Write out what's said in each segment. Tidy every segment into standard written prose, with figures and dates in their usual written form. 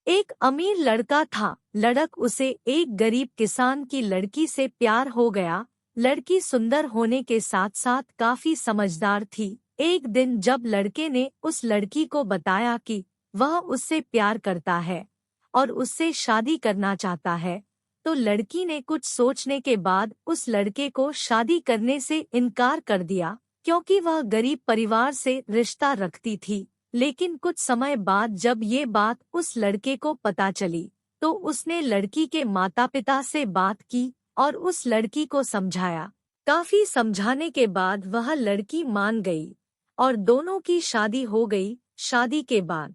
एक अमीर लड़का था। लड़क उसे एक गरीब किसान की लड़की से प्यार हो गया। लड़की सुंदर होने के साथ साथ काफी समझदार थी। एक दिन जब लड़के ने उस लड़की को बताया कि वह उससे प्यार करता है और उससे शादी करना चाहता है, तो लड़की ने कुछ सोचने के बाद उस लड़के को शादी करने से इनकार कर दिया, क्योंकि वह गरीब परिवार से रिश्ता रखती थी। लेकिन कुछ समय बाद जब ये बात उस लड़के को पता चली, तो उसने लड़की के माता-पिता से बात की और उस लड़की को समझाया। काफी समझाने के बाद वह लड़की मान गई और दोनों की शादी हो गई। शादी के बाद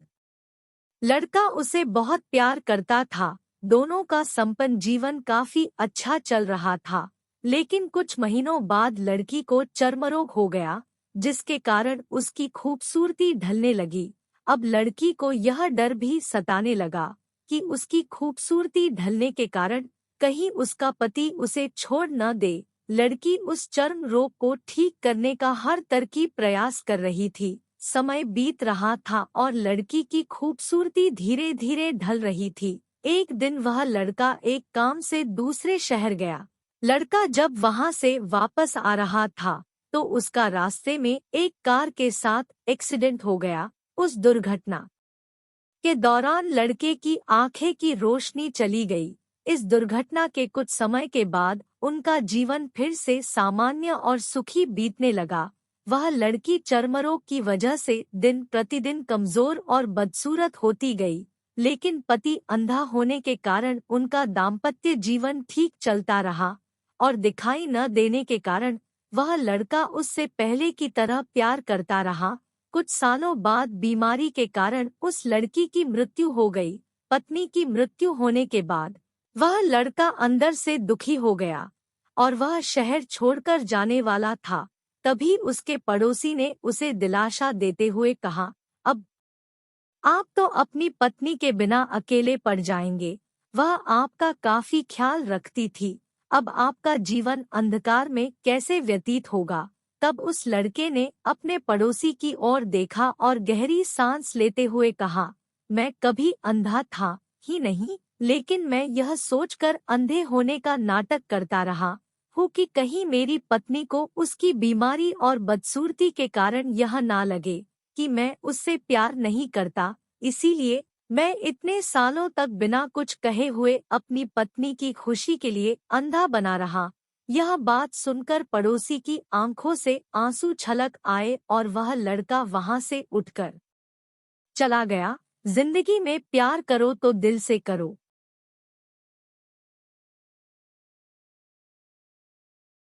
लड़का उसे बहुत प्यार करता था। दोनों का संपन्न जीवन काफी अच्छा चल रहा था। लेकिन कुछ महीनों बाद लड़की को चर्मरोग हो गया, जिसके कारण उसकी खूबसूरती ढलने लगी। अब लड़की को यह डर भी सताने लगा कि उसकी खूबसूरती ढलने के कारण कहीं उसका पति उसे छोड़ न दे। लड़की उस चर्म रोग को ठीक करने का हर तरकीब प्रयास कर रही थी। समय बीत रहा था और लड़की की खूबसूरती धीरे धीरे ढल रही थी। एक दिन वह लड़का एक काम से दूसरे शहर गया। लड़का जब वहां से वापस आ रहा था, तो उसका रास्ते में एक कार के साथ एक्सीडेंट हो गया। उस दुर्घटना के दौरान लड़के की आंखें की रोशनी चली गई। इस दुर्घटना के कुछ समय के बाद उनका जीवन फिर से सामान्य और सुखी बीतने लगा। वह लड़की चर्मरोग की वजह से दिन प्रतिदिन कमजोर और बदसूरत होती गई, लेकिन पति अंधा होने के कारण उनका दाम्पत्य जीवन ठीक चलता रहा और दिखाई न देने के कारण वह लड़का उससे पहले की तरह प्यार करता रहा। कुछ सालों बाद बीमारी के कारण उस लड़की की मृत्यु हो गई। पत्नी की मृत्यु होने के बाद वह लड़का अंदर से दुखी हो गया और वह शहर छोड़कर जाने वाला था। तभी उसके पड़ोसी ने उसे दिलासा देते हुए कहा, अब आप तो अपनी पत्नी के बिना अकेले पड़ जाएंगे। वह आपका काफी ख्याल रखती थी। अब आपका जीवन अंधकार में कैसे व्यतीत होगा। तब उस लड़के ने अपने पड़ोसी की ओर देखा और गहरी सांस लेते हुए कहा, मैं कभी अंधा था ही नहीं, लेकिन मैं यह सोचकर अंधे होने का नाटक करता रहा हूँ कि कहीं मेरी पत्नी को उसकी बीमारी और बदसूरती के कारण यह ना लगे कि मैं उससे प्यार नहीं करता। इसीलिए मैं इतने सालों तक बिना कुछ कहे हुए अपनी पत्नी की खुशी के लिए अंधा बना रहा। यह बात सुनकर पड़ोसी की आंखों से आंसू छलक आए और वह लड़का वहां से उठकर चला गया। जिंदगी में प्यार करो तो दिल से करो।